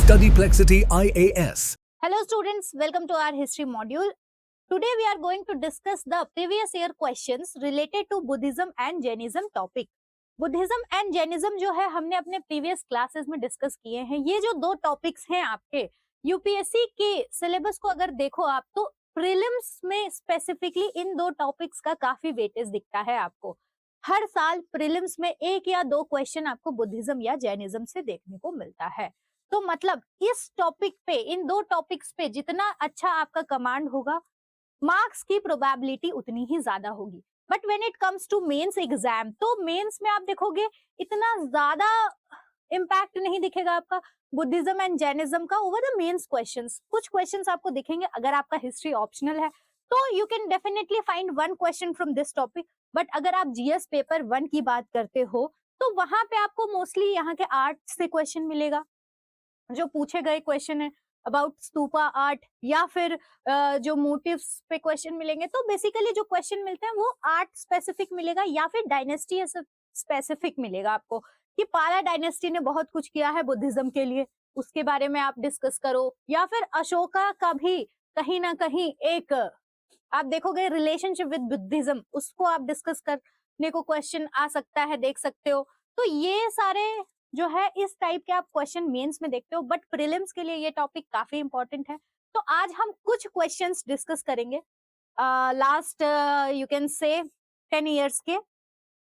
Study Plexity IAS. Hello students, welcome to our history module. Today we are going to discuss the previous year questions related to Buddhism and Jainism topic. Buddhism and Jainism जो है हमने अपने previous classes में discuss किए हैं. ये जो दो टॉपिक्स हैं आपके यूपीएससी के सिलेबस को अगर देखो आप तो प्रीलिम्स में स्पेसिफिकली इन दो टॉपिक्स का काफी वेटेज दिखता है आपको. हर साल प्रीलिम्स में एक या दो क्वेश्चन आपको बुद्धिज्म या जैनिज्म से देखने को मिलता है. तो मतलब इस टॉपिक पे, इन दो टॉपिक्स पे जितना अच्छा आपका कमांड होगा, मार्क्स की प्रोबेबिलिटी उतनी ही ज्यादा होगी. But when it comes to mains exam, तो मेंस में आप देखोगे इतना ज्यादा इम्पैक्ट नहीं दिखेगा आपका बुद्धिज्म एंड जैनिज्म का ओवर द मेंस क्वेश्चंस. कुछ क्वेश्चंस आपको दिखेंगे. अगर आपका हिस्ट्री ऑप्शनल है तो you can definitely find one question from this topic. But अगर आप जीएस पेपर 1 की बात करते हो तो वहां पे आपको मोस्टली यहाँ के आर्ट से क्वेश्चन मिलेगा. जो पूछे गए क्वेश्चन है अबाउट स्तूपा आर्ट या फिर जो मोटिव्स पे क्वेश्चन मिलेंगे, तो बेसिकली जो क्वेश्चन मिलते हैं वो आर्ट स्पेसिफिक मिलेगा या फिर डायनेस्टी स्पेसिफिक मिलेगा आपको कि पाला डायनेस्टी ने बहुत कुछ किया है बुद्धिज्म के लिए, उसके बारे में आप डिस्कस करो. या फिर अशोका का भी कहीं ना कहीं एक आप देखोगे रिलेशनशिप विद बुद्धिज्म, उसको आप डिस्कस करने को क्वेश्चन आ सकता है, देख सकते हो. तो ये सारे जो है इस टाइप के आप क्वेश्चन मेंस में देखते हो. बट प्रीलिम्स के लिए ये टॉपिक काफी इंपॉर्टेंट है. तो आज हम कुछ क्वेश्चंस डिस्कस करेंगे लास्ट यू कैन से 10 इयर्स के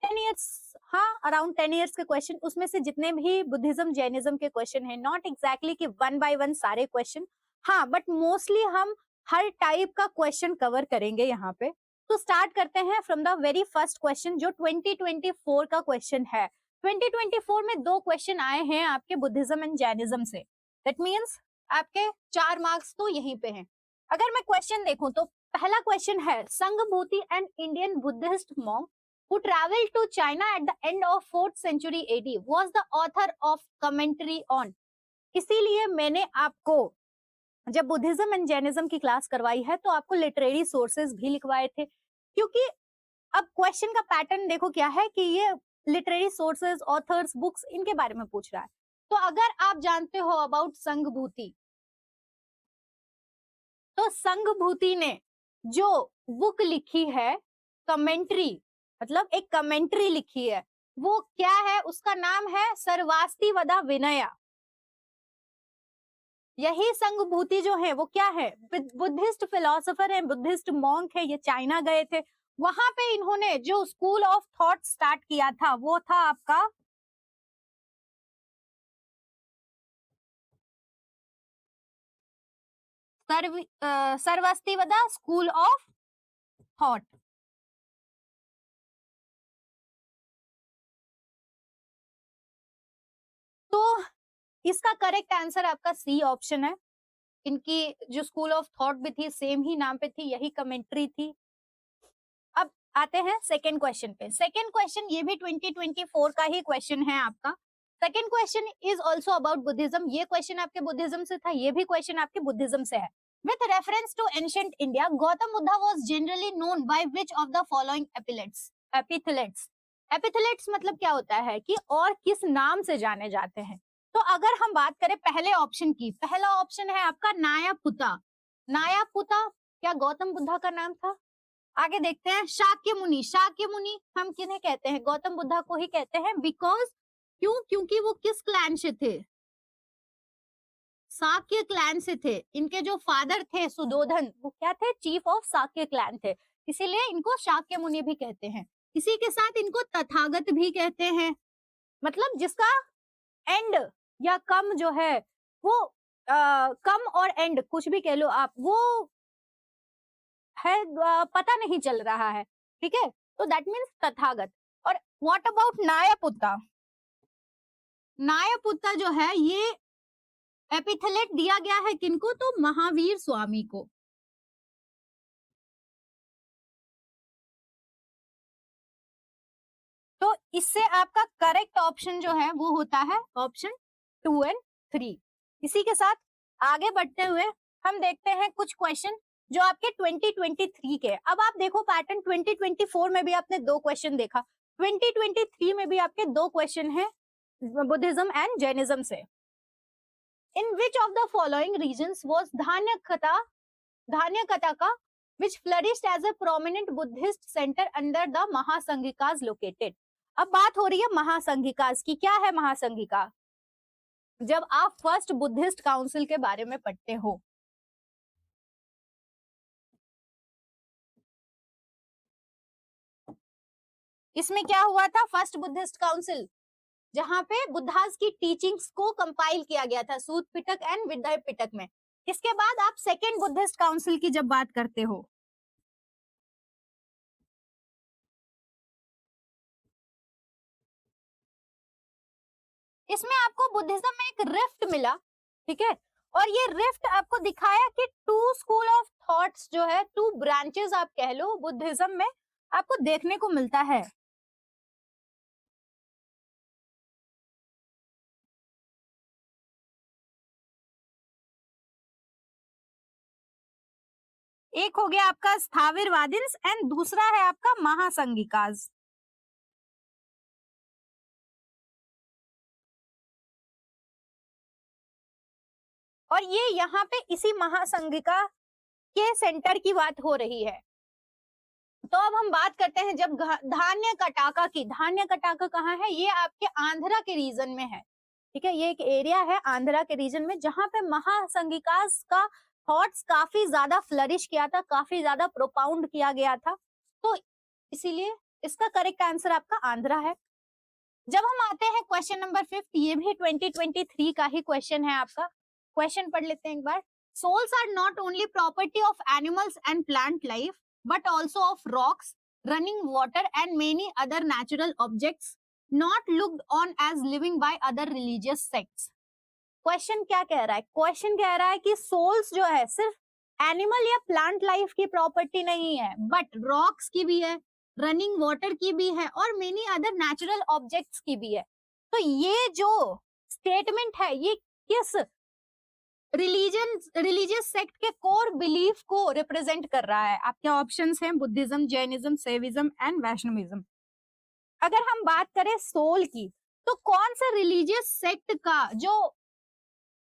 10 इयर्स, हाँ अराउंड 10 इयर्स के क्वेश्चन. उसमें से जितने भी बुद्धिज्म जैनिज्म के क्वेश्चन है, नॉट एग्जैक्टली कि 1 बाय 1 सारे क्वेश्चन, हाँ बट मोस्टली हम हर टाइप का क्वेश्चन कवर करेंगे यहाँ पे. तो स्टार्ट करते हैं from the very first question जो 2024 का क्वेश्चन है. 2024 में दो क्वेश्चन आए हैं आपके बुद्धिज्म एंड जैनिज्म से. दैट मींस आपके 4 मार्क्स तो यहीं पे हैं. अगर मैं क्वेश्चन देखूं तो पहला क्वेश्चन है, Sanghabhuti and Indian Buddhist monk who traveled to China at the end of 4th century AD was the author of commentary on. इसीलिए मैंने आपको जब बुद्धिज्म एंड जैनिज्म की क्लास करवाई है तो आपको लिटरेरी सोर्सेज भी लिखवाए थे, क्योंकि अब क्वेश्चन का पैटर्न देखो क्या है कि ये लिटरेरी सोर्सेज, ऑथर्स, बुक्स, इनके बारे में पूछ रहा है. तो अगर आप जानते हो अबाउट संघभूति, तो संघभूति ने जो बुक लिखी है कमेंट्री, मतलब एक कमेंट्री लिखी है, वो क्या है, उसका नाम है सर्वास्तिवदा विनया. यही संघभूति जो है वो क्या है, बुद्धिस्ट फिलोसोफर है, बुद्धिस्ट मॉन्क है. ये चाइना गए थे, वहां पे इन्होंने जो स्कूल ऑफ थॉट स्टार्ट किया था वो था आपका सर्वास्तिवदा स्कूल ऑफ थॉट. तो इसका करेक्ट आंसर आपका सी ऑप्शन है. इनकी जो स्कूल ऑफ थॉट भी थी सेम ही नाम पे थी, यही कमेंट्री थी. अब आते हैं सेकंड क्वेश्चन पे. सेकंड क्वेश्चन ये भी 2024 का ही क्वेश्चन है आपका. Second question is also about Buddhism. ये क्वेश्चन आपके बुद्धिज्म से था, ये भी क्वेश्चन आपके बुद्धिज्म से है. With reference to ancient India, Gautam Buddha was generally known by which of the following epithets? Epithets मतलब क्या होता है कि और किस नाम से जाने जाते हैं. तो अगर हम बात करें पहले ऑप्शन की, पहला ऑप्शन है आपका नायापुता. नायापुता क्या गौतम बुद्धा का नाम था? आगे देखते हैं शाक्य मुनि. शाक्य मुनि हम किन्हें कहते हैं? गौतम बुद्धा को ही कहते हैं. बिकॉज क्यों? क्योंकि वो किस क्लैन से थे? साक्य क्लैन से थे. इनके जो फादर थे सुदोधन, वो क्या थे? चीफ ऑफ साक्य क्लैन थे, इसीलिए इनको शाक्य मुनि भी कहते हैं. इसी के साथ इनको तथागत भी कहते हैं, मतलब जिसका एंड या कम जो है वो कम और एंड कुछ भी कह लो आप, वो है पता नहीं चल रहा है. ठीक है, तो दैट मीन्स तथागत. और व्हाट अबाउट नायापुत्ता? नायापुत्ता जो है ये एपिथेलेट दिया गया है किनको? तो महावीर स्वामी को. तो इससे आपका करेक्ट ऑप्शन जो है वो होता है ऑप्शन 2 एंड 3. इसी के साथ आगे बढ़ते हुए हम देखते हैं कुछ क्वेश्चन जो आपके 2023 के. अब आप देखो पैटर्न, 2024 में भी आपने दो क्वेश्चन देखा, 2023 में भी आपके दो क्वेश्चन हैं बुद्धिज्म एंड जैनिज्म से. In which of the following regions was Dhanyakata which flourished as a prominent Buddhist center under the Mahasangikas located. अब बात हो रही है महासंघिकास की. क्या है महासंघिका? जब आप फर्स्ट बुद्धिस्ट काउंसिल के बारे में पढ़ते हो, इसमें क्या हुआ था? फर्स्ट बुद्धिस्ट काउंसिल, जहां पे बुद्धास की टीचिंग्स को कंपाइल किया गया था सूत पिटक एंड विद्या पिटक में. इसके बाद आप सेकेंड बुद्धिस्ट काउंसिल की जब बात करते हो, इसमें आपको बुद्धिज्म में एक रिफ्ट मिला, ठीक है, और ये रिफ्ट आपको दिखाया कि टू स्कूल ऑफ थॉट्स जो है, टू ब्रांचेस आप कह लो बुद्धिज्म में आपको देखने को मिलता है. एक हो गया आपका स्थाविरवादिन्स एंड दूसरा है आपका महासंघिकास. और ये यहाँ पे इसी महासंघिका के सेंटर की बात हो रही है. तो अब हम बात करते हैं जब धान्य कटाका की. धान्य कटाका कहाँ है? ये आपके आंध्रा के रीजन में है, ठीक है. ये एक एरिया है आंध्रा के रीजन में जहां पे महासंघिकास का थॉट्स काफी ज्यादा फ्लरिश किया था, काफी ज्यादा प्रोपाउंड किया गया था. तो इसीलिए इसका करेक्ट आंसर आपका आंध्रा है. जब हम आते हैं क्वेश्चन नंबर 5, ये भी 2023 का ही क्वेश्चन है आपका. क्वेश्चन पढ़ लेते हैं एक बार. Souls are not only property of animals and plant life but also of rocks, running water and many other natural objects not looked on as living by other religious sects. Question क्या कह रहा है? Question कह रहा है कि souls जो है सिर्फ एनिमल या प्लांट लाइफ की प्रॉपर्टी नहीं है, बट रॉक्स की भी है, रनिंग वाटर की भी है और मेनी अदर नेचुरल ऑब्जेक्ट्स की भी है. तो ये जो स्टेटमेंट है ये किस रिलीजियस सेक्ट के कोर बिलीफ को रिप्रेजेंट कर रहा है? आपके ऑप्शंस हैं Buddhism, Jainism, Shaivism and Vaishnavism. अगर हम बात करें सोल की, तो कौन सा रिलीजियस सेक्ट का जो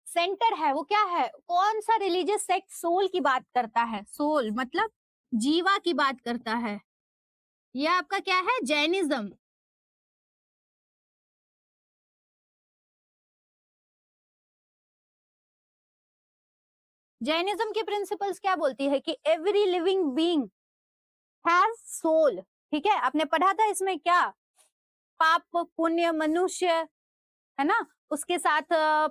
सेंटर है वो क्या है? कौन सा रिलीजियस सेक्ट सोल की बात करता है? सोल मतलब जीवा की बात करता है. यह आपका क्या है? जैनिज्म. जैनिज्म की प्रिंसिपल्स क्या बोलती है कि every living being has soul. ठीक है, आपने पढ़ा था इसमें क्या? पाप पुण्य मनुष्य, है ना, उसके साथ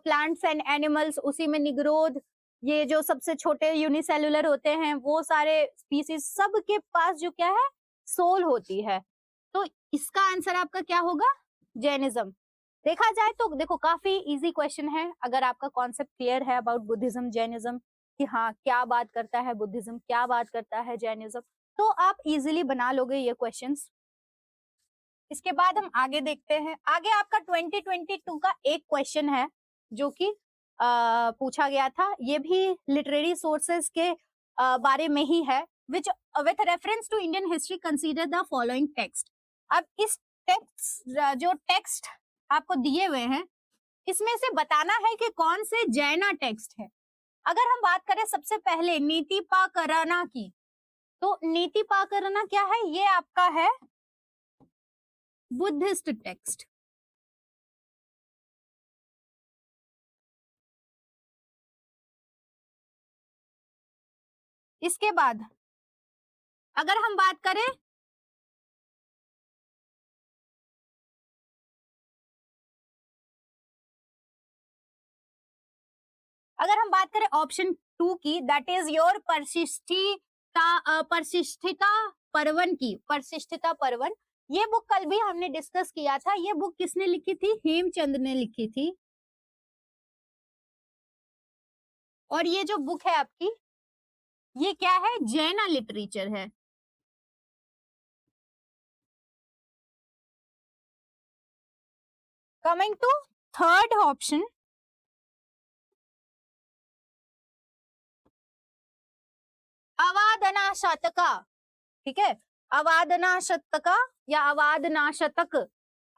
प्लांट्स एंड एनिमल्स, उसी में निग्रोध, ये जो सबसे छोटे यूनिसेलुलर होते हैं वो सारे स्पीसीज, सब के पास जो क्या है? सोल होती है. तो इसका आंसर आपका क्या होगा? जैनिज्म. देखा जाए तो देखो काफी इजी क्वेश्चन है. अगर आपका कॉन्सेप्ट क्लियर है अबाउट बुद्धिज्म जैनिज्म कि हाँ क्या बात करता है बुद्धिज्म, क्या बात करता है जैनिज्म, तो आप इजीली बना लोगे ये क्वेश्चंस. इसके बाद हम आगे देखते हैं. आगे आपका 2022 का एक क्वेश्चन है जो कि पूछा गया था. ये भी लिटरेरी सोर्सेस के बारे में ही है. Which with reference to Indian history consider the following text. अब इस टेक्स्ट जो टेक्स्ट आपको दिए हुए हैं इसमें से बताना है कि कौन से जैना टेक्स्ट है. अगर हम बात करें सबसे पहले नीतिपाकरना की, तो नीतिपाकरना क्या है? ये आपका है बुद्धिस्ट टेक्स्ट. इसके बाद अगर हम बात करें ऑप्शन 2 की, दैट इज योर परशिष्ठिता पर्वन की. परशिष्ठिता पर्वन, ये बुक कल भी हमने डिस्कस किया था. ये बुक किसने लिखी थी? हेमचंद ने लिखी थी. और ये जो बुक है आपकी, ये क्या है? जैना लिटरेचर है. Coming to third option, Avadana Shataka. ठीक है, अवादना शतका या अवादना शतक,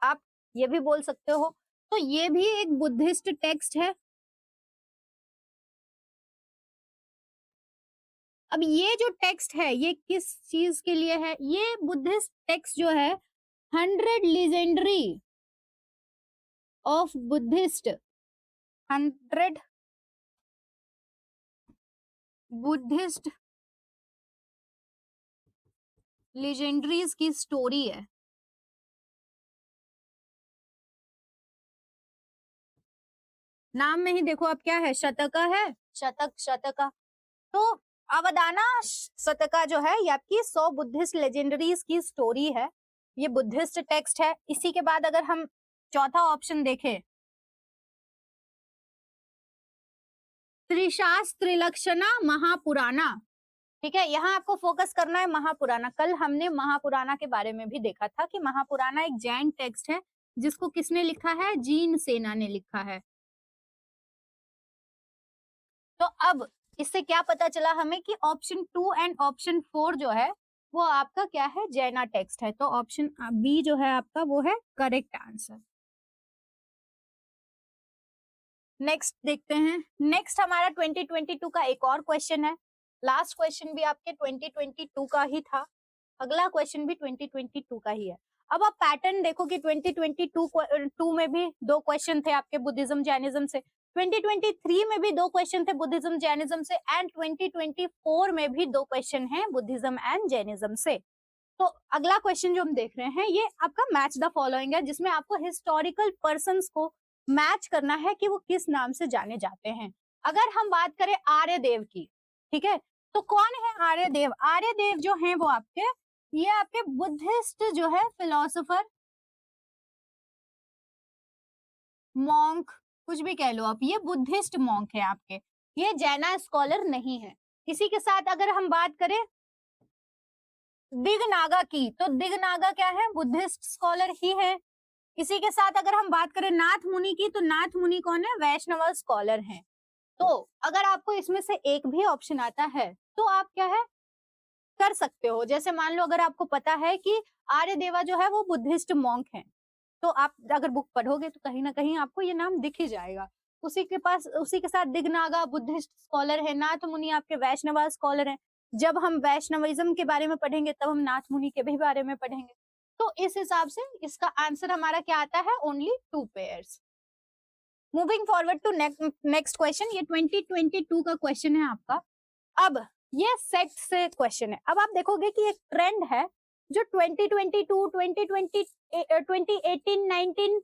आप ये भी बोल सकते हो. तो ये भी एक बुद्धिस्ट टेक्स्ट है. अब ये जो टेक्स्ट है ये किस चीज के लिए है? ये बुद्धिस्ट टेक्स्ट जो है 100 लीजेंडरी ऑफ बुद्धिस्ट, 100 बुद्धिस्ट लीजेंडरीज की स्टोरी है। नाम में ही देखो आप क्या है, शतका है, शतक शतका। तो अवदाना शतका जो है ये आपकी 100 बुद्धिस्ट लेजेंडरीज की स्टोरी है। ये बुद्धिस्ट टेक्स्ट है। इसी के बाद अगर हम चौथा ऑप्शन देखें, त्रिशास्त्र त्रिलक्षणा महापुराणा, ठीक है, यहाँ आपको फोकस करना है महापुराणा। कल हमने महापुराणा के बारे में भी देखा था कि महापुराणा एक जैन टेक्स्ट है जिसको किसने लिखा है? जीन सेना ने लिखा है। तो अब इससे क्या पता चला हमें कि ऑप्शन 2 एंड ऑप्शन 4 जो है वो आपका क्या है? जैना टेक्स्ट है। तो ऑप्शन बी जो है आपका वो है करेक्ट आंसर। नेक्स्ट देखते हैं। नेक्स्ट हमारा 2022 का एक और क्वेश्चन है। लास्ट क्वेश्चन भी आपके 2022 का ही था, अगला क्वेश्चन भी 2022 का ही है। अब आप पैटर्न देखो कि 2022 में भी 2 क्वेश्चन थे आपके बुद्धिज्म जैनिज्म से, 2023 में भी 2 क्वेश्चन थे बुद्धिज्म जैनिज्म से, एंड 2024 में भी 2 क्वेश्चन हैं बुद्धिज्म एंड जैनिज्म से। तो अगला क्वेश्चन जो हम देख रहे हैं ये आपका मैच द फॉलोइंग है, जिसमें आपको हिस्टोरिकल पर्संस को मैच करना है कि वो किस नाम से जाने जाते हैं। अगर हम बात करें आर्यदेव की, ठीक है, तो कौन है आर्यदेव? आर्यदेव जो है वो आपके, ये आपके बुद्धिस्ट जो है फिलोसोफर, मॉन्क, कुछ भी कह लो आप, ये बुद्धिस्ट मॉन्क है आपके, ये जैना स्कॉलर नहीं है। इसी के साथ अगर हम बात करें दिगनागा की, तो दिगनागा क्या है? बुद्धिस्ट स्कॉलर ही है। इसी के साथ अगर हम बात करें नाथ मुनि की, तो नाथ मुनि कौन है? वैष्णव स्कॉलर हैं। तो अगर आपको इसमें से एक भी ऑप्शन आता है तो आप क्या है कर सकते हो। जैसे मान लो अगर आपको पता है कि आर्यदेवा जो है वो बुद्धिस्ट मॉन्क है, तो आप अगर बुक पढ़ोगे तो कहीं ना कहीं आपको ये नाम दिख ही जाएगा। उसी के पास, उसी के साथ दिगनागा बुद्धिस्ट स्कॉलर है, नाथ मुनि आपके वैष्णव स्कॉलर हैं। जब हम वैष्णविज्म के बारे में पढ़ेंगे तब हम नाथ मुनि के भी बारे में पढ़ेंगे। तो इस हिसाब से इसका आंसर हमारा क्या आता है? Only 2 pairs. Moving forward to next question, ये 2022 का क्वेश्चन है आपका। अब ये सेक्ट से क्वेश्चन है। अब आप देखोगे कि एक ट्रेंड है जो 2022, 2020, 2018, 19,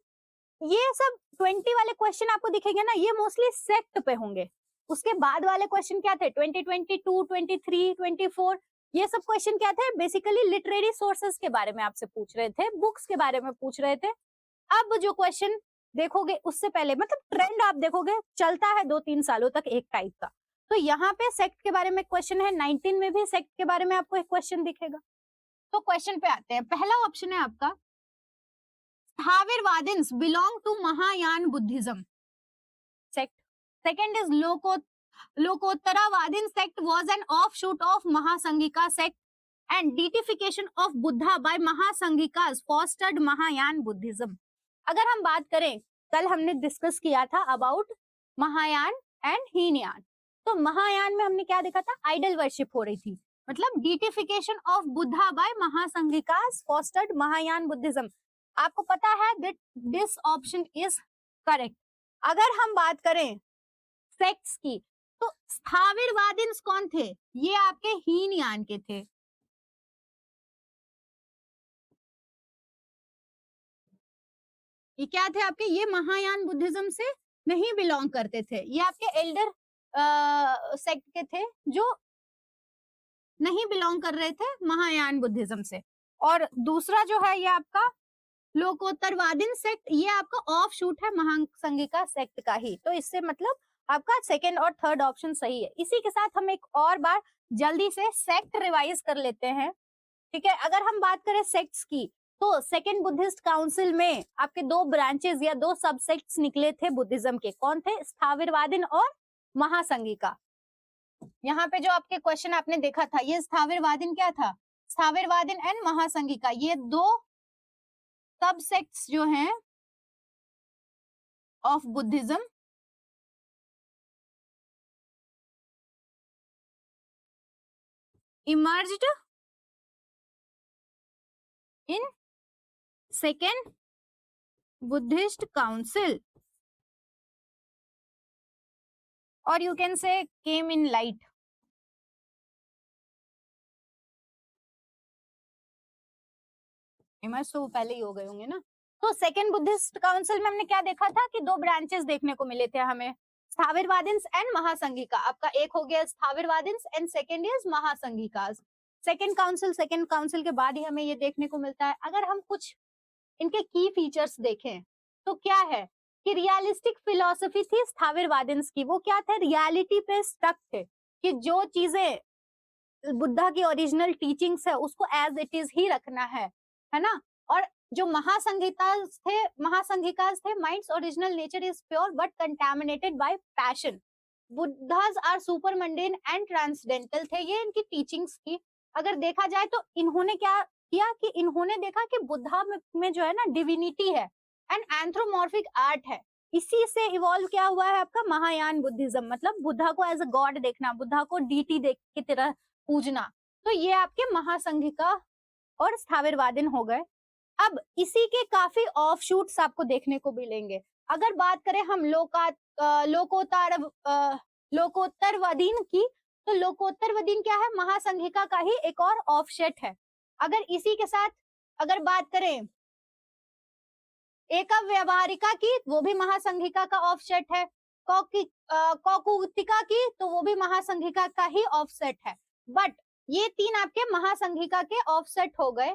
ये सब 20 वाले क्वेश्चन आपको दिखेंगे ना, ये मोस्टली सेक्ट पे होंगे। उसके बाद वाले क्वेश्चन क्या थे? 2022, 23, 24, ये सब क्वेश्चन क्या थे? बेसिकली लिटरेरी सोर्सेस के बारे में आपसे पूछ रहे थे, बुक्स के बारे में पूछ रहे थे। अब जो क्वेश्चन देखोगे उससे पहले, मतलब ट्रेंड आप देखोगे चलता है 2-3 सालों तक एक टाइप का। तो यहाँ पे सेक्ट के बारे में क्वेश्चन है, 19 में भी सेक्ट के बारे में आपको एक क्वेश्चन दिखेगा। तो क्वेश्चन पे आते हैं। पहला ऑप्शन है आपका, Sthaviravadins belong to Mahayana Buddhism sect. Second is Lokottaravadin sect was an offshoot of Mahasanghika sect and deification of Buddha by Mahasanghikas fostered Mahayana Buddhism. अगर हम बात करें, कल हमने डिस्कस किया था अबाउट महायान एंड हीनयान। तो महायान में हमने क्या देखा था? आइडल वर्शिप हो रही थी, मतलब deification of Buddha by Mahasanghikas fostered Mahayana Buddhism. आपको पता है that this option is correct. अगर हम बात करें सेक्ट्स की, तो स्थाविरवादिन्स कौन थे? ये आपके हीनयान के थे। ये क्या थे आपके? ये महायान बुद्धिज्म से नहीं बिलोंग करते थे, ये आपके एल्डर सेक्ट के थे जो नहीं बिलोंग कर रहे थे महायान बुद्धिज्म से। और दूसरा जो है ये आपका लोकोत्तरवादीन सेक्ट, ये आपका ऑफ शूट है महासंघिका सेक्ट का ही। तो इससे मतलब आपका सेकंड और थर्ड ऑप्शन सही है। इसी के साथ हम एक और बार जल्दी से सेक्ट रिवाइज कर लेते हैं, ठीक है। अगर हम बात करें सेक्ट्स की, तो सेकेंड बुद्धिस्ट काउंसिल में आपके 2 ब्रांचेस या 2 सब सेक्ट्स निकले थे बुद्धिज्म के। कौन थे? स्थाविरवादीन और महासंघिका। यहाँ पे जो आपके क्वेश्चन आपने देखा था, ये स्थाविरवादीन क्या था? स्थाविरवादीन एंड महासंघिका, ये 2 सब सेक्ट्स जो हैं of Buddhism, emerged in second Buddhist council, और you can say came in light. Emerge तो वो पहले ही हो गए होंगे ना। तो सेकेंड बुद्धिस्ट काउंसिल में हमने क्या देखा था कि दो ब्रांचेस देखने को मिले थे हमें, स्थाविरवादिन्स एंड महासंघिका। आपका एक हो गया Sthaviravadins and second is Mahasanghika. Second council के बाद ही हमें ये देखने को मिलता है। अगर हम कुछ इनके की फीचर्स देखें तो क्या है कि रियलिस्टिक फिलॉसफी थी स्थाविरवादिन्स की। वो क्या थे, रियलिटी पे स्टक थे कि जो चीजें बुद्धा की ओरिजिनल टीचिंग्स है उसको एज इट इज ही रखना है ना। और जो महासंघिकास थे, mind's original nature is pure but contaminated by passion. Buddhas are super mundane and transcendental थे, ये इनकी टीचिंग्स थी। अगर देखा जाए तो इन्होंने क्या किया कि इन्होंने देखा कि बुद्धा में जो है ना डिविनिटी है एंड एंथ्रोमॉर्फिक आर्ट है। इसी से इवॉल्व क्या हुआ है आपका महायान बुद्धिज्म, मतलब बुद्धा को एज अ गॉड देखना, बुद्धा को डीटी देख की तरह पूजना। तो ये आपके महासंघिका और स्थाविरवादिन हो गए। अब इसी के काफी ऑफशूट्स आपको देखने को मिलेंगे। अगर बात करें हम लोकोत्तरवादीन की, तो लोकोत्तरवादीन क्या है, महासंघिका का ही एक और ऑफसेट है। अगर इसी के साथ अगर बात करें एकव व्यवहारिका की, वो भी महासंघिका का ऑफसेट है। कौकुतिका की, तो वो भी महासंघिका का ही ऑफसेट है। बट ये तीन आपके महासंघिका के ऑफसेट हो गए,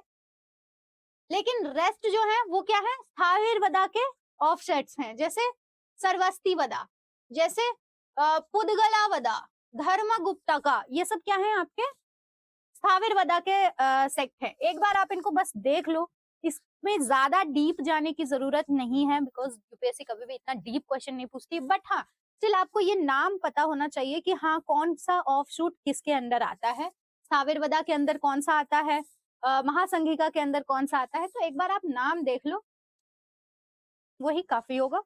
लेकिन रेस्ट जो है वो क्या है, स्थाविरवदा के ऑफसेट्स हैं। जैसे सर्वस्तिवदा, जैसे पुद्गलावदा, धर्मगुप्ता का, ये सब क्या है आपके स्थाविरवदा के सेक्ट है। एक बार आप इनको बस देख लो, इसमें ज्यादा डीप जाने की जरूरत नहीं है बिकॉज यूपीएससी कभी भी इतना डीप क्वेश्चन नहीं पूछती। बट हाँ, स्टिल आपको ये नाम पता होना चाहिए कि हाँ कौन सा ऑफशूट किसके अंडर आता है, स्थाविरवदा के अंदर कौन सा आता है, महासंघिका के अंदर कौन सा आता है। तो एक बार आप नाम देख लो, वही काफी होगा।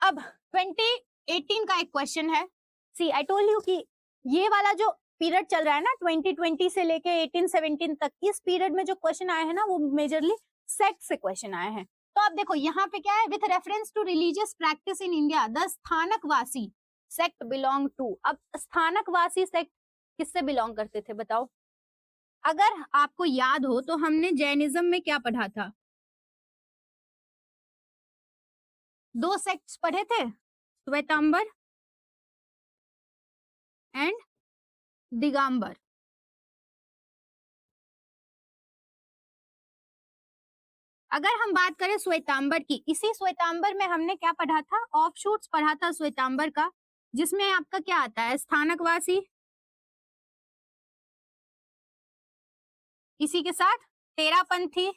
अब 2018 का एक क्वेश्चन है। सी आई टोल्ड यू कि ये वाला जो पीरियड चल रहा है ना 2020 से लेके 18-17 तक, इस पीरियड में जो क्वेश्चन आए हैं ना वो मेजरली सेक्ट से क्वेश्चन आए हैं। तो आप देखो यहाँ पे क्या है, with reference to religious practice in India the Sthanakvasi sect belong to. अब स्थानकवासी सेक्ट किससे बिलोंग करते थे बताओ। अगर आपको याद हो तो हमने जैनिज्म में क्या पढ़ा था, दो सेक्ट्स पढ़े थे, श्वेतांबर एंड दिगंबर। अगर हम बात करें श्वेतांबर की, इसी श्वेतांबर में हमने क्या पढ़ा था, ऑफशूट्स पढ़ा था श्वेतांबर का, जिसमें आपका क्या आता है, स्थानकवासी, इसी के साथ तेरापंथी।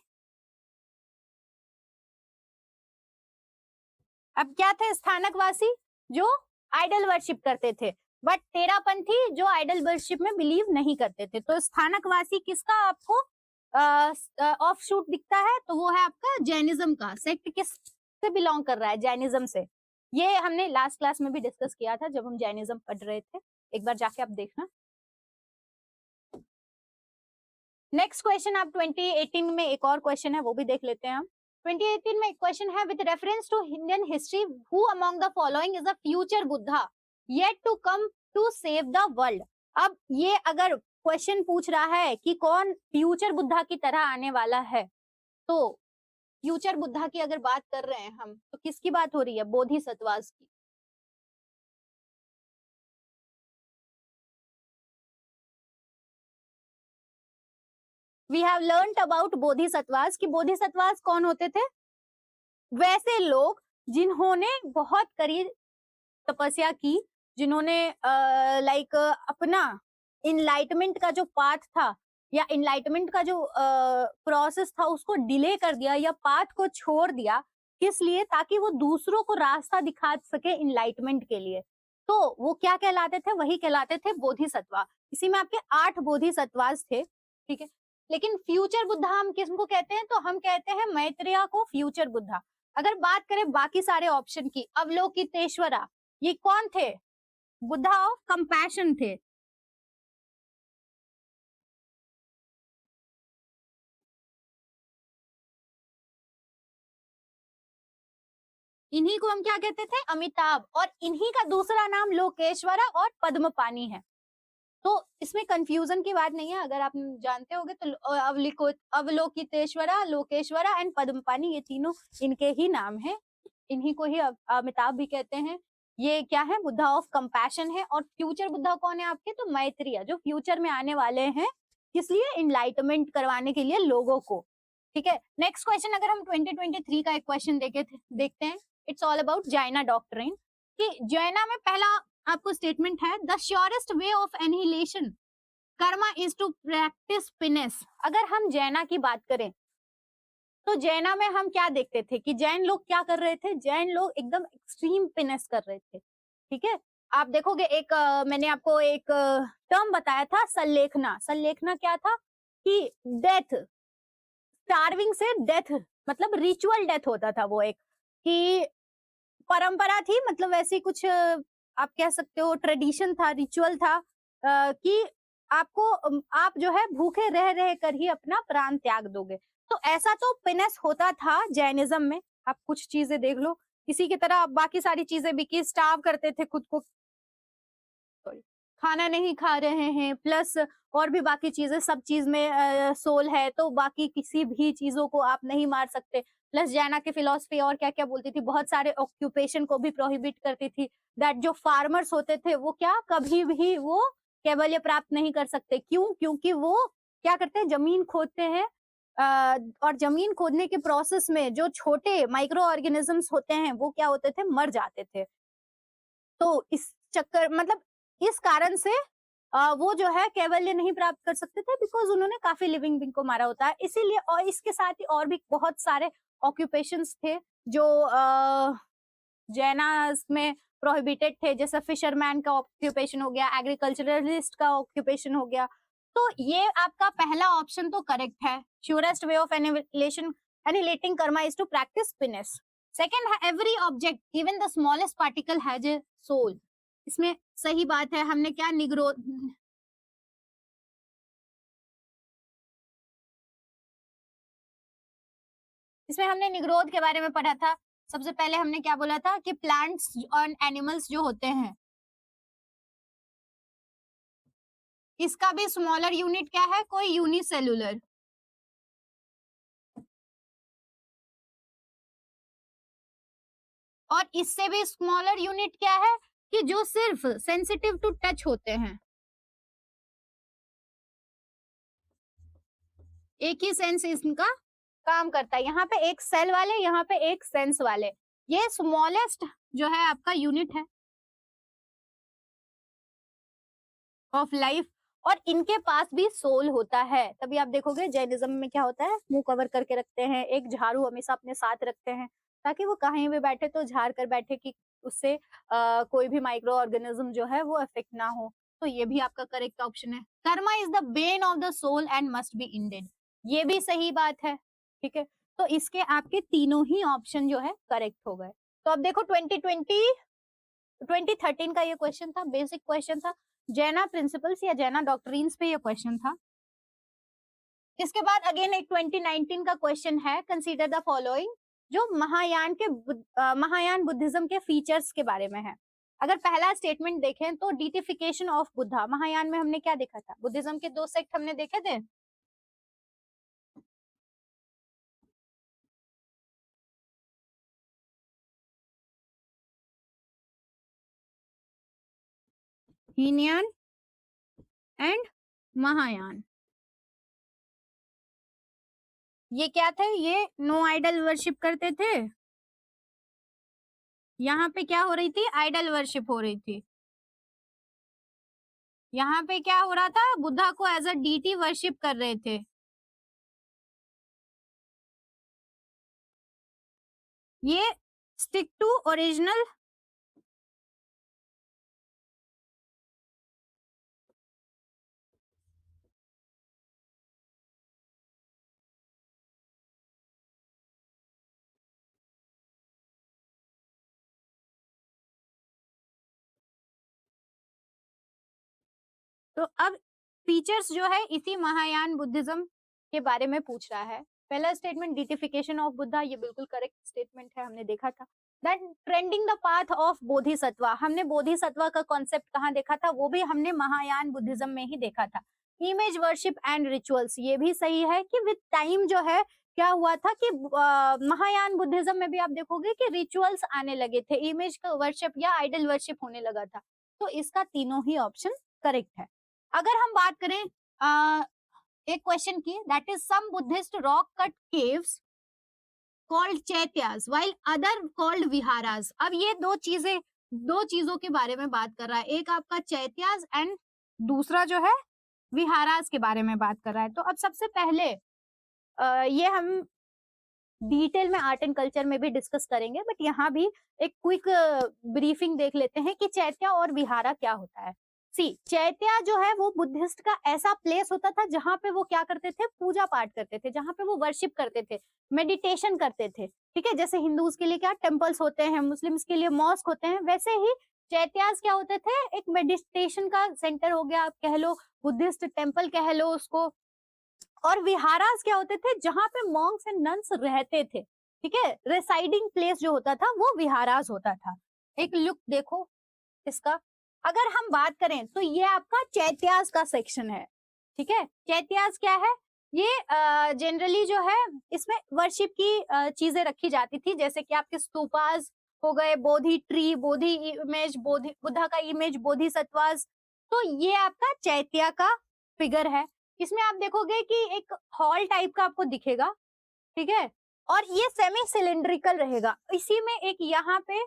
अब क्या थे स्थानकवासी, जो आइडल वर्शिप करते थे, बट तेरापंथी जो आइडल वर्शिप में बिलीव नहीं करते थे। तो स्थानकवासी किसका आपको ऑफशूट दिखता है, तो वो है आपका जैनिज्म का। सेक्ट किस से बिलोंग कर रहा है, जैनिज्म से। ये हमने लास्ट क्लास में भी डिस्कस किया था जब हम जैनिज्म पढ़ रहे थे, एक बार जाके आप देखना। नेक्स्ट क्वेश्चन आप 2018 में एक और क्वेश्चन है वो भी देख लेते हैं हम। 2018 में एक क्वेश्चन है, with reference to Indian history who among the following is a future Buddha yet to come to save the world. अब ये अगर क्वेश्चन पूछ रहा है कि कौन फ्यूचर बुद्धा की तरह आने वाला है, तो फ्यूचर बुद्धा की अगर बात कर रहे हैं हम तो किसकी बात हो रही है, बोधिसत्वास की। We have learned about bodhisattvas कि बोधिसत्वास कौन होते थे, वैसे लोग जिन्होंने बहुत करीब तपस्या की, जिन्होंने लाइक अपना इनलाइटमेंट का जो पाथ था या इनलाइटमेंट का जो प्रोसेस था उसको डिले कर दिया या पाथ को छोड़ दिया, किस लिए, ताकि वो दूसरों को रास्ता दिखा सके इनलाइटमेंट के लिए। तो वो क्या कहलाते थे, वही कहलाते थे बोधिसत्वा। इसी में आपके 8 बोधिसत्वास थे, ठीक है। लेकिन फ्यूचर बुद्धा हम किसको कहते हैं, तो हम कहते हैं मैत्रेय को फ्यूचर बुद्धा। अगर बात करें बाकी सारे ऑप्शन की, अवलोकितेश्वरा, ये कौन थे, बुद्धा ऑफ कंपैशन थे। इन्हीं को हम क्या कहते थे, अमिताभ, और इन्हीं का दूसरा नाम लोकेश्वरा और पद्मपानी है। तो इसमें कंफ्यूजन की बात नहीं है, अगर आप जानते होगे तो अवलोकितेश्वरा, लोकेश्वरा एंड पद्मपानी, ये तीनों इनके ही नाम हैं। इन्हीं को ही अमिताभ भी कहते हैं। ये क्या है, बुद्धा ऑफ कंपैशन है। और फ्यूचर बुद्धा कौन है आपके, तो मैत्रेय, जो फ्यूचर में आने वाले हैं, किस लिए, इनलाइटमेंट करवाने के लिए लोगों को। ठीक है, नेक्स्ट क्वेश्चन अगर हम 2023 का एक क्वेश्चन देखते हैं, it's all about Jaina doctrine, कि जैना में पहला आपको स्टेटमेंट है, the surest way of annihilation karma is to practice penance. अगर हम जैना की बात करें तो जैना में हम क्या देखते थे कि जैन लोग क्या कर रहे थे, जैन लोग एकदम एक्सट्रीम पिनेस कर रहे थे। ठीक है, आप देखोगे एक मैंने आपको एक टर्म बताया था, सल्लेखना। सल्लेखना क्या था कि डेथ, स्टार्विंग से डेथ, मतलब रिचुअल डेथ होता था वो, एक कि परंपरा थी, मतलब वैसी कुछ आप कह सकते हो ट्रेडिशन था, रिचुअल था, कि आपको आप जो है भूखे रह रह कर ही अपना प्राण त्याग दोगे। तो ऐसा तो पिनेस होता था जैनिज्म में। आप कुछ चीजें देख लो, इसी की तरह बाकी सारी चीजें भी, कि स्टार्व करते थे खुद को, सॉरी, खाना नहीं खा रहे हैं, प्लस और भी बाकी चीजें, सब चीज में सोल है, तो बाकी किसी भी चीजों को आप नहीं मार सकते। प्लस जैना की फिलॉसफी और क्या क्या बोलती थी, बहुत सारे ऑक्यूपेशन को भी प्रोहिबिट करती थी, दैट जो फार्मर्स होते थे वो क्या कभी भी वो कैवल्य प्राप्त नहीं कर सकते। क्यों? क्योंकि वो क्या करते हैं, जमीन खोदते हैं, और जमीन खोदने के प्रोसेस में जो छोटे माइक्रो ऑर्गेनिजम्स होते हैं वो क्या होते थे, मर जाते थे। तो इस चक्कर, मतलब इस कारण से वो जो है कैवल्य नहीं प्राप्त कर सकते थे, बिकॉज उन्होंने काफी लिविंग बींग को मारा होता है, इसीलिए। और इसके साथ ही और भी बहुत सारे ऑक्यूपेशंस थे जो जैनास में प्रोहिबिटेड थे, जैसे फिशरमैन का ऑक्यूपेशन हो गया, एग्रीकल्चरलिस्ट का ऑक्यूपेशन हो गया। तो ये आपका पहला ऑप्शन तो करेक्ट है, surest way of annihilating karma is to practice penance. Second है, every object even the smallest particle has a soul. इसमें सही बात है, हमने क्या निग्रोध, इसमें हमने निग्रोध के बारे में पढ़ा था। सबसे पहले हमने क्या बोला था कि प्लांट्स और एनिमल्स जो होते हैं, इसका भी स्मॉलर यूनिट क्या है, कोई यूनिसेलुलर। और इससे भी स्मॉलर यूनिट क्या है, कि जो सिर्फ सेंसिटिव टू टच होते हैं, एक ही सेंस इनका काम करता है। यहाँ पे एक सेल वाले, यहाँ पे एक सेंस वाले, ये स्मॉलेस्ट जो है आपका यूनिट है ऑफ लाइफ, और इनके पास भी सोल होता है। तभी आप देखोगे जैनिज्म में क्या होता है, मुंह कवर करके रखते हैं, एक झाड़ू हमेशा अपने साथ रखते हैं, ताकि वो कहीं भी बैठे तो झाड़ कर बैठे, कि उससे कोई भी माइक्रो ऑर्गेनिज्म जो है वो अफेक्ट ना हो। तो ये भी आपका करेक्ट ऑप्शन है। Karma is the bane of the soul and must be ended, ये भी सही बात है। ठीक है, तो इसके आपके तीनों ही ऑप्शन जो है करेक्ट हो गए। तो अब देखो 2013 का ये क्वेश्चन था, बेसिक क्वेश्चन था, जैना प्रिंसिपल्स या जैना डॉक्ट्रिन्स पे ये क्वेश्चन था। इसके बाद अगेन एक 2019 का क्वेश्चन है, कंसीडर द फॉलोइंग, जो महायान बुद्धिज्म के फीचर्स के बारे में है। अगर पहला स्टेटमेंट देखें तो डिटिफिकेशन ऑफ बुद्धा, महायान में हमने क्या देखा था, बुद्धिज्म के दो सेक्ट हमने देखे थे, हीनयान एंड महायान। ये क्या थे, ये नो आइडल वर्शिप करते थे, यहाँ पे क्या हो रही थी, आइडल वर्शिप हो रही थी। यहाँ पे क्या हो रहा था, बुद्धा को एज अ डीटी वर्शिप कर रहे थे। ये स्टिक टू ओरिजिनल, तो अब फीचर्स जो है इसी महायान बुद्धिज्म के बारे में पूछ रहा है। पहला स्टेटमेंट डिटिफिकेशन ऑफ बुद्धा, ये बिल्कुल करेक्ट स्टेटमेंट है, हमने देखा था। Then trending the path of Bodhisattva, हमने बोधिसत्वा का कॉन्सेप्ट कहाँ देखा था, वो भी हमने महायान बुद्धिज्म में ही देखा था। इमेज वर्शिप एंड रिचुअल्स, ये भी सही है कि विद टाइम जो है क्या हुआ था कि महायान बुद्धिज्म में भी आप देखोगे कि रिचुअल्स आने लगे थे, इमेज वर्शिप या आइडल वर्शिप होने लगा था। तो इसका तीनों ही ऑप्शन करेक्ट है। अगर हम बात करें एक क्वेश्चन की, that is some Buddhist rock cut caves called chaityas while other called viharas. अब ये दो चीजों के बारे में बात कर रहा है, एक आपका चैत्यास एंड दूसरा जो है विहारास के बारे में बात कर रहा है। तो अब सबसे पहले ये हम डिटेल में आर्ट एंड कल्चर में भी डिस्कस करेंगे, बट यहाँ भी एक क्विक ब्रीफिंग देख लेते हैं कि चैत्या और विहारा क्या होता है। सी, चैत्या जो है वो बुद्धिस्ट का ऐसा प्लेस होता था जहाँ पे वो क्या करते थे, पूजा पाठ करते थे, जहाँ पे वो वर्शिप करते थे, मेडिटेशन करते थे। ठीक है, जैसे हिंदूज के लिए क्या टेम्पल्स होते हैं, मुस्लिम्स के लिए मॉस्क होते हैं, वैसे ही चैत्यास क्या होते थे, एक मेडिटेशन का सेंटर हो गया आप कह लो, बुद्धिस्ट टेम्पल कह लो उसको। और विहारास क्या होते थे, जहां पे मॉन्क्स एंड नन्स रहते थे। ठीक है, रेसाइडिंग प्लेस जो होता था वो विहारास होता था। एक लुक देखो इसका, अगर हम बात करें तो ये आपका चैत्यास का सेक्शन है। ठीक है, चैत्यास क्या है, ये जनरली जो है इसमें वर्शिप की चीजें रखी जाती थी, जैसे कि आपके स्तूपास हो गए, बोधि ट्री, बोधि इमेज, बोधि बुद्धा का इमेज, बोधिसत्वास। तो ये आपका चैत्या का फिगर है। इसमें आप देखोगे कि एक हॉल टाइप का आपको दिखेगा। ठीक है, और ये सेमी सिलिंड्रिकल रहेगा। इसी में एक यहाँ पे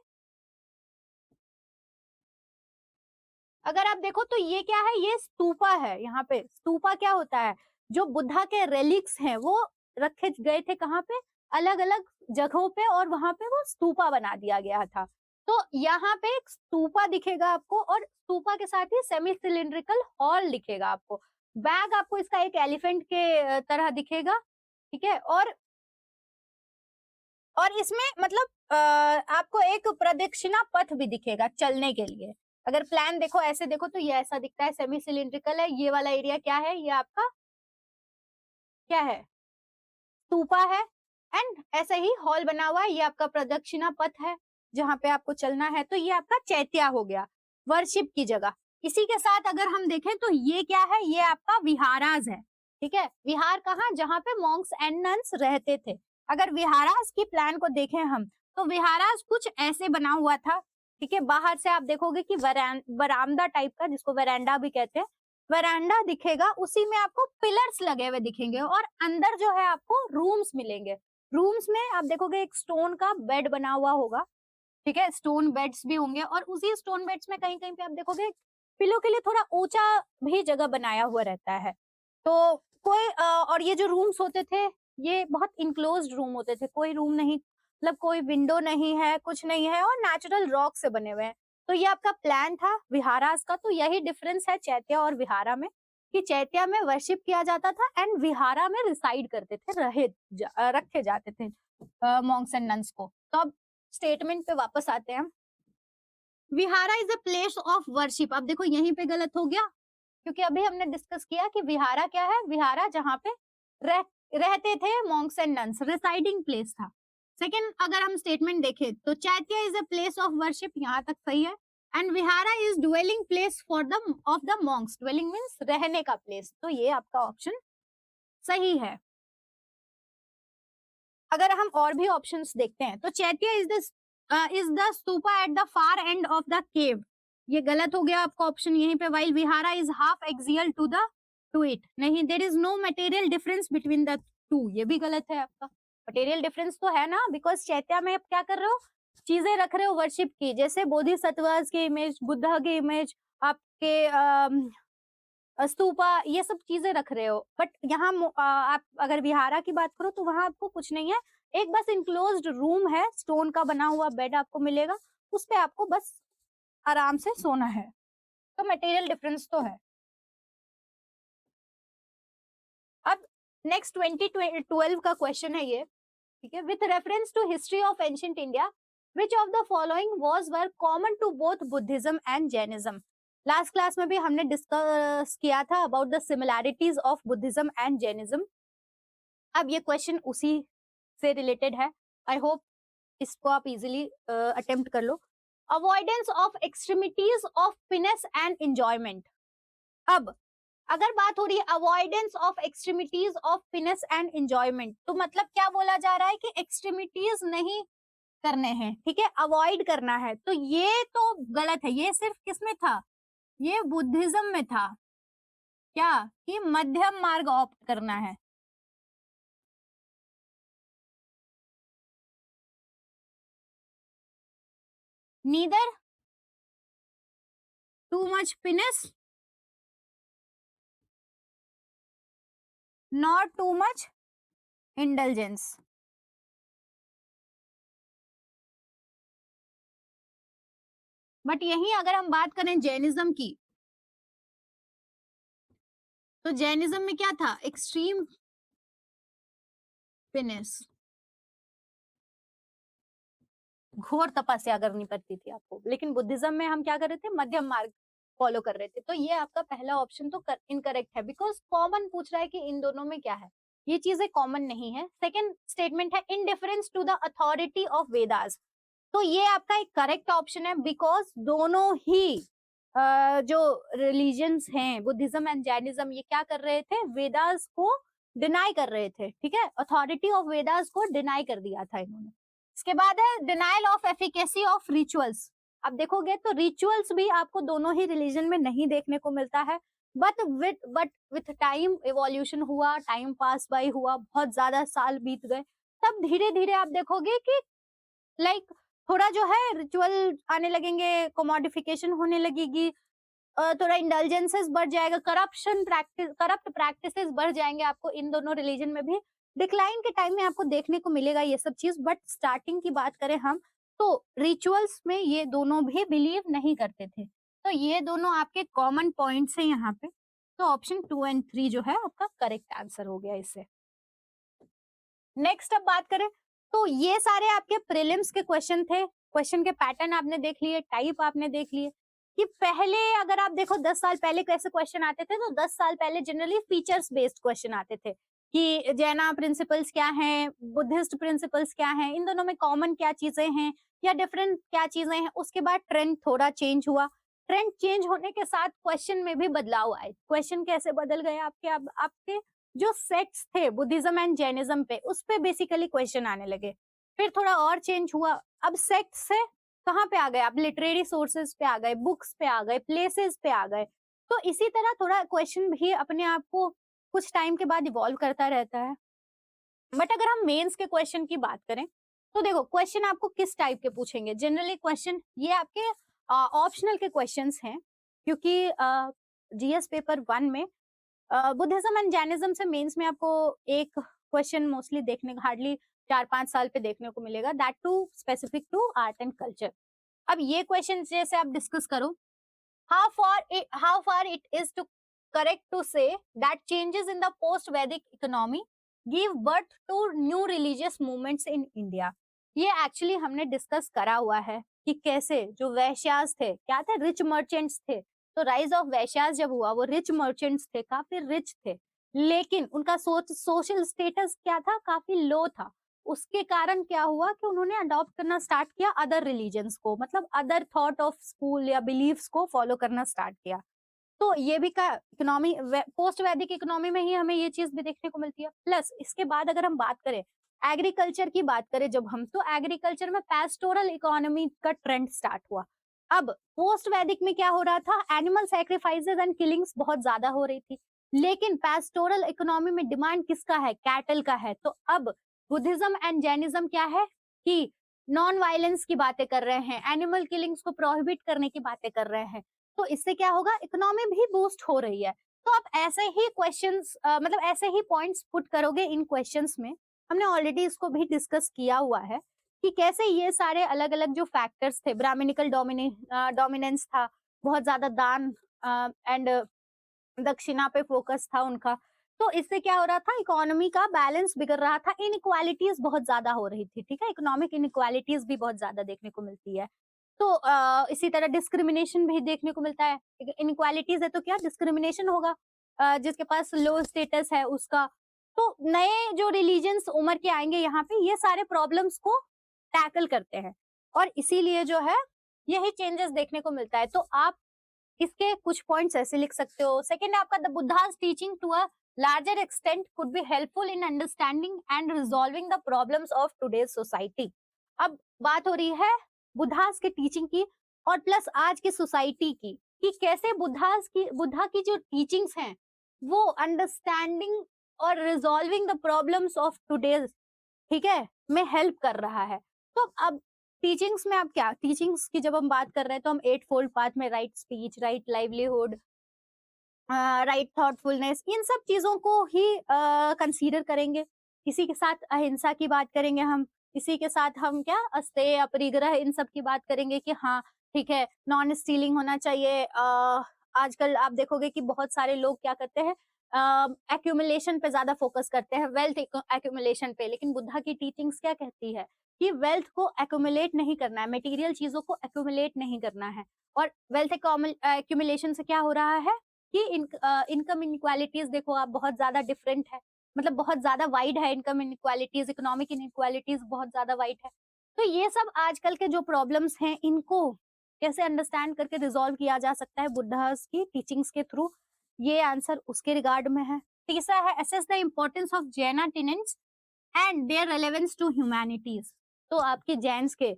अगर आप देखो तो ये क्या है, ये स्तूपा है। यहाँ पे स्तूपा क्या होता है, जो बुद्धा के रेलिक्स हैं वो रखे गए थे कहाँ पे, अलग अलग जगहों पे, और वहां पे वो स्तूपा बना दिया गया था। तो यहाँ पे एक स्तूपा दिखेगा आपको, और स्तूपा के साथ ही सेमी सिलिंड्रिकल हॉल दिखेगा आपको। बैग आपको इसका एक एलिफेंट के तरह दिखेगा। ठीक है, और इसमें मतलब आपको एक प्रदक्षिणा पथ भी दिखेगा चलने के लिए। अगर प्लान देखो, ऐसे देखो तो ये ऐसा दिखता है, सेमी सिलिंड्रिकल है। ये वाला एरिया क्या है, ये आपका क्या है, स्तूपा है, एंड ऐसे ही हॉल बना हुआ है, ये आपका प्रदक्षिणा पथ है जहां पे आपको चलना है। तो ये आपका चैत्या हो गया, वर्शिप की जगह। इसी के साथ अगर हम देखें तो ये क्या है, ये आपका विहारास है। ठीक है, विहार कहाँ, जहां पे मॉन्क्स एंड नन्स रहते थे। अगर विहारास की प्लान को देखें हम, तो विहारास कुछ ऐसे बना हुआ था। ठीक है, बाहर से आप देखोगे कि वरांडा टाइप का, जिसको वेरांडा भी कहते हैं, वरांडा दिखेगा, उसी में आपको पिलर्स लगे हुए दिखेंगे, और अंदर जो है आपको रूम्स मिलेंगे। रूम्स में आप देखोगे एक स्टोन का बेड बना हुआ होगा। ठीक है, स्टोन बेड्स भी होंगे, और उसी स्टोन बेड्स में कहीं कहीं पे आप देखोगे पिलो के लिए थोड़ा ऊंचा भी जगह बनाया हुआ रहता है। तो और ये जो रूम्स होते थे, ये बहुत इनक्लोज्ड रूम होते थे, कोई रूम नहीं, मतलब कोई विंडो नहीं है, कुछ नहीं है, और नेचुरल रॉक से बने हुए हैं। तो ये आपका प्लान था विहारास का। तो यही डिफरेंस है चैत्या और विहारा में, कि चैत्या में वर्शिप किया जाता था एंड विहारा में रिसाइड करते थे, रखे जाते थे मॉन्क्स एंड नन्स को। तो अब स्टेटमेंट पे वापस आते हैं हम। Vihara is a place of worship. अब देखो यहीं पे गलत हो गया, क्योंकि अभी हमने डिस्कस किया कि विहारा क्या है, विहारा जहां पे रहते थे monks and nuns, residing place था। सेकंड, अगर हम स्टेटमेंट देखें तो chaitya is a place of worship, यहाँ तक सही है, and vihara is dwelling place for the of the monks. Dwelling means रहने का प्लेस। तो ये आपका ऑप्शन सही है। अगर हम और भी ऑप्शंस देखते हैं तो chaitya is the stupa at the far end of the cave, ये गलत हो गया आपका ऑप्शन यहीं पे। While vihara is half axial to it, नहीं, there is no material difference between the two, ये भी गलत है आपका। मटेरियल डिफरेंस तो है ना, बिकॉज चैत्या में आप क्या कर रहे हो, चीजें रख रहे हो वर्शिप की, जैसे बोधिसत्वास की इमेज, बुद्धा की इमेज, आपके स्तूपा, ये सब चीजें रख रहे हो। बट यहाँ आप अगर विहारा की बात करो तो वहां आपको कुछ नहीं है, एक बस इनक्लोज्ड रूम है, स्टोन का बना हुआ बेड आपको मिलेगा, उस पे आपको बस आराम से सोना है। तो मटेरियल डिफरेंस तो है। अब नेक्स्ट 2012 का क्वेश्चन है ये। ठीक है, with reference to history of ancient India, which of the following was were common to both Buddhism and Jainism. Last class में भी हमने डिस्कस किया था about the similarities of Buddhism and Jainism. अब ये क्वेश्चन उसी से रिलेटेड है। आई होप इसको आप इजिली अटेम्प्ट कर लो। Avoidance of extremities of finesse and enjoyment. अब अगर बात हो रही है avoidance of extremities of finesse and enjoyment, तो मतलब क्या बोला जा रहा है कि एक्सट्रीमिटीज नहीं करने हैं, ठीक है, अवॉइड करना है। तो ये तो गलत है, ये सिर्फ किसमें था, ये बुद्धिज्म में था, क्या कि मध्यम मार्ग ऑप्ट करना है। Neither too much finesse not too much indulgence. But यही अगर हम बात करें जैनिज्म की, तो जैनिज्म में क्या था, एक्सट्रीम फिनेस, घोर तपस्या करनी पड़ती थी आपको। लेकिन बुद्धिज्म में हम क्या कर रहे थे, मध्यम मार्ग फॉलो कर रहे थे। तो ये आपका पहला ऑप्शन तो इनकरेक्ट है, बिकॉज कॉमन पूछ रहा है कि इन दोनों में क्या है, ये चीजें कॉमन नहीं है। सेकंड स्टेटमेंट है indifference to the authority of Vedas, तो ये आपका एक करेक्ट ऑप्शन है, बिकॉज दोनों ही जो रिलीजन्स हैं, बुद्धिज्म एंड जैनिज्म, ये क्या कर रहे थे, वेदास को डिनाई कर रहे थे, ठीक है, अथॉरिटी ऑफ वेदास को डिनाई कर दिया था इन्होंने। इसके बाद है denial of efficacy of rituals. अब देखोगे तो रिचुअल्स भी आपको दोनों ही रिलीजन में नहीं देखने को मिलता है, बट विथ टाइम इवोल्यूशन हुआ, टाइम पास बाय हुआ, बहुत ज्यादा साल बीत गए, तब धीरे धीरे आप देखोगे कि लाइक थोड़ा जो है रिचुअल आने लगेंगे, कोमोडिफिकेशन होने लगेगी, थोड़ा इंडल्जेंसेस बढ़ जाएगा, करप्ट प्रैक्टिसेस बढ़ जाएंगे आपको इन दोनों रिलीजन में भी। डिक्लाइन के टाइम में आपको देखने को मिलेगा ये सब चीज, बट स्टार्टिंग की बात करें हम तो रिचुअल्स में ये दोनों भी बिलीव नहीं करते थे। तो ये दोनों आपके कॉमन पॉइंट्स हैं यहाँ पे। तो ऑप्शन 2 एंड 3 जो है आपका करेक्ट आंसर हो गया इससे। नेक्स्ट अब बात करें तो ये सारे आपके प्रीलिम्स के क्वेश्चन थे। क्वेश्चन के पैटर्न आपने देख लिए, टाइप आपने देख लिए कि पहले अगर आप देखो 10 साल पहले कैसे क्वेश्चन आते थे, तो 10 साल पहले जनरली फीचर्स बेस्ड क्वेश्चन आते थे कि जैना प्रिंसिपल्स क्या हैं, बुद्धिस्ट प्रिंसिपल्स क्या हैं, इन दोनों में कॉमन क्या चीजें हैं या डिफरेंट क्या चीजें हैं। उसके बाद ट्रेंड थोड़ा चेंज हुआ, ट्रेंड चेंज होने के साथ क्वेश्चन में भी बदलाव आए। क्वेश्चन कैसे बदल गए आपके, अब आपके जो सेक्ट्स थे बुद्धिज्म एंड जैनिज्म पे, उस पे बेसिकली क्वेश्चन आने लगे। फिर थोड़ा और चेंज हुआ, अब सेक्ट से कहाँ पे आ गए आप, लिटरेरी सोर्सेज पे आ गए, बुक्स पे आ गए, प्लेसेस पे आ गए। तो इसी तरह थोड़ा क्वेश्चन भी अपने आप को कुछ टाइम के बाद इवॉल्व करता रहता है। बट अगर हम मेंस के क्वेश्चन की बात करें तो देखो क्वेश्चन आपको किस टाइप के पूछेंगे। जनरली क्वेश्चन ये आपके ऑप्शनल के क्वेश्चंस हैं, क्योंकि जीएस पेपर 1 में बुद्धिज्म एंड जैनिज्म से मेंस में आपको एक क्वेश्चन मोस्टली देखने को हार्डली 4-5 साल पे देखने को मिलेगा, that too specific to art and culture. अब ये क्वेश्चन जैसे आप डिस्कस करो, how far it is to correct to say that changes in the post Vedic economy give birth to new religious movements in India। ये actually हमने discuss करा हुआ है कि कैसे जो वैश्यास थे, क्या थे, रिच मर्चेंट्स थे। तो राइज ऑफ वैश्यास जब हुआ, वो रिच मर्चेंट्स थे, काफी रिच थे, लेकिन उनका सोशल स्टेटस क्या था, काफी लो था। उसके कारण क्या हुआ कि उन्होंने अडॉप्ट करना स्टार्ट किया अदर रिलीजन्स को, मतलब अदर थॉट ऑफ स्कूल या बिलीव्स को फॉलो करना स्टार्ट किया। तो ये भी का इकोनॉमी, पोस्ट वैदिक इकोनॉमी में ही हमें ये चीज भी देखने को मिलती है। प्लस इसके बाद अगर हम बात करें एग्रीकल्चर की बात करें जब हम, तो एग्रीकल्चर में पैस्टोरल इकोनॉमी का ट्रेंड स्टार्ट हुआ। अब पोस्ट वैदिक में क्या हो रहा था, एनिमल सैक्रिफाइसेस एंड किलिंग्स बहुत ज्यादा हो रही थी, लेकिन पैस्टोरल इकोनॉमी में डिमांड किसका है, कैटल का है। तो अब बुद्धिज्म एंड जैनिज्म क्या है कि नॉन वायलेंस की बातें कर रहे हैं, एनिमल किलिंग्स को प्रोहिबिट करने की बातें कर रहे हैं। तो इससे क्या होगा, इकोनॉमी भी बूस्ट हो रही है। तो आप ऐसे ही क्वेश्चंस मतलब ऐसे ही पॉइंट्स पुट करोगे इन क्वेश्चंस में। हमने ऑलरेडी इसको भी डिस्कस किया हुआ है कि कैसे ये सारे अलग अलग जो फैक्टर्स थे, ब्राह्मणिकल डोमिनेंस था, बहुत ज्यादा दान एंड दक्षिणा पे फोकस था उनका। तो इससे क्या हो रहा था, इकोनॉमी का बैलेंस बिगड़ रहा था, इनइक्वालिटीज बहुत ज्यादा हो रही थी, ठीक है, इकोनॉमिक इनइक्वालिटीज भी बहुत ज्यादा देखने को मिलती है। तो इसी तरह डिस्क्रिमिनेशन भी देखने को मिलता है। इनइक्वालिटीज है तो क्या डिस्क्रिमिनेशन होगा, जिसके पास लो स्टेटस है उसका। तो नए जो रिलीजन्स उमर के आएंगे यहाँ पे, ये सारे प्रॉब्लम्स को टैकल करते हैं, और इसीलिए जो है यही चेंजेस देखने को मिलता है। तो आप इसके कुछ पॉइंट्स ऐसे लिख सकते हो। सेकंड है आपका, the Buddha's teaching to a larger extent could be helpful in understanding and resolving the problems of today's society. अब बात हो रही है बुद्धास के टीचिंग की और प्लस आज की सोसाइटी की, कि कैसे बुद्धा की जो टीचिंग्स हैं वो अंडरस्टैंडिंग और resolving the problems of today's, ठीक है, में हेल्प कर रहा है। तो अब टीचिंग्स में आप क्या, टीचिंग्स की जब हम बात कर रहे हैं तो हम 8 फोल्ड पाथ में right speech, right livelihood, right thoughtfulness, इन सब चीजों को ही कंसीडर करेंगे। इसी के साथ अहिंसा की बात करेंगे हम, इसी के साथ हम क्या अस्तेय, अपरिग्रह, इन सब की बात करेंगे कि हाँ ठीक है, नॉन स्टीलिंग होना चाहिए। आजकल आप देखोगे कि बहुत सारे लोग क्या करते हैं, एक्यूमुलेशन पे ज्यादा फोकस करते हैं, वेल्थ एक्यूमुलेशन पे, लेकिन बुद्धा की टीचिंग्स क्या कहती है कि वेल्थ को एक्यूमुलेट नहीं करना है, मटेरियल चीजों को एक्यूमुलेट नहीं करना है। और वेल्थ एक्यूमुलेशन से क्या हो रहा है कि इनकम इनइक्वालिटीज देखो आप बहुत ज्यादा डिफरेंट है, मतलब बहुत ज्यादा वाइड है इनकम इनइक्वालिटीज, इकोनॉमिक इनइक्वालिटीज बहुत ज्यादा वाइड है। तो ये सब आजकल के जो प्रॉब्लम्स हैं इनको कैसे अंडरस्टैंड करके रिजॉल्व किया जा सकता है बुद्धास की टीचिंग्स के थ्रू, ये आंसर उसके रिगार्ड में है। तीसरा है assess the importance of Jaina tenets and their relevance to humanities. तो आपके जैन्स के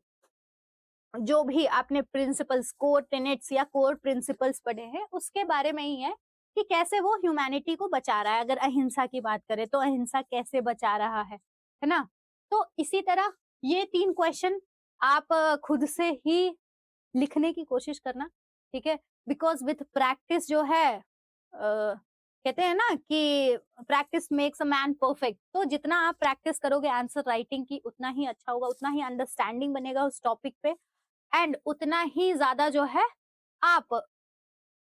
जो भी आपने प्रिंसिपल्स, कोर टेनेट्स या कोर प्रिंसिपल्स पढ़े हैं उसके बारे में ही है कि कैसे वो ह्यूमैनिटी को बचा रहा है। अगर अहिंसा की बात करें तो अहिंसा कैसे बचा रहा है ना। तो इसी तरह ये 3 क्वेश्चन आप खुद से ही लिखने की कोशिश करना, ठीक है, बिकॉज विथ प्रैक्टिस जो है कहते हैं ना कि practice makes a man perfect. तो जितना आप प्रैक्टिस करोगे आंसर राइटिंग की उतना ही अच्छा होगा, उतना ही अंडरस्टैंडिंग बनेगा उस टॉपिक पे, एंड उतना ही ज्यादा जो है आप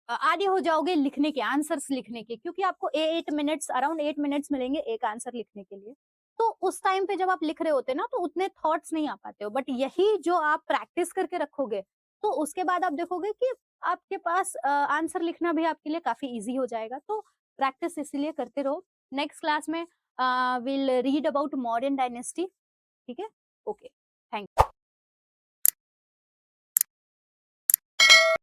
आदी हो जाओगे लिखने के, आंसर्स लिखने के, क्योंकि आपको 8 मिनट्स, अराउंड 8 मिनट्स मिलेंगे एक आंसर लिखने के लिए। तो उस टाइम पे जब आप लिख रहे होते ना तो उतने थॉट्स नहीं आ पाते हो, बट यही जो आप प्रैक्टिस करके रखोगे तो उसके बाद आप देखोगे कि आपके पास आंसर लिखना भी आपके लिए काफी इजी हो जाएगा। तो प्रैक्टिस इसीलिए करते रहो। नेक्स्ट क्लास में will read about Mauryan dynasty, ठीक है, ओके, थैंक यू।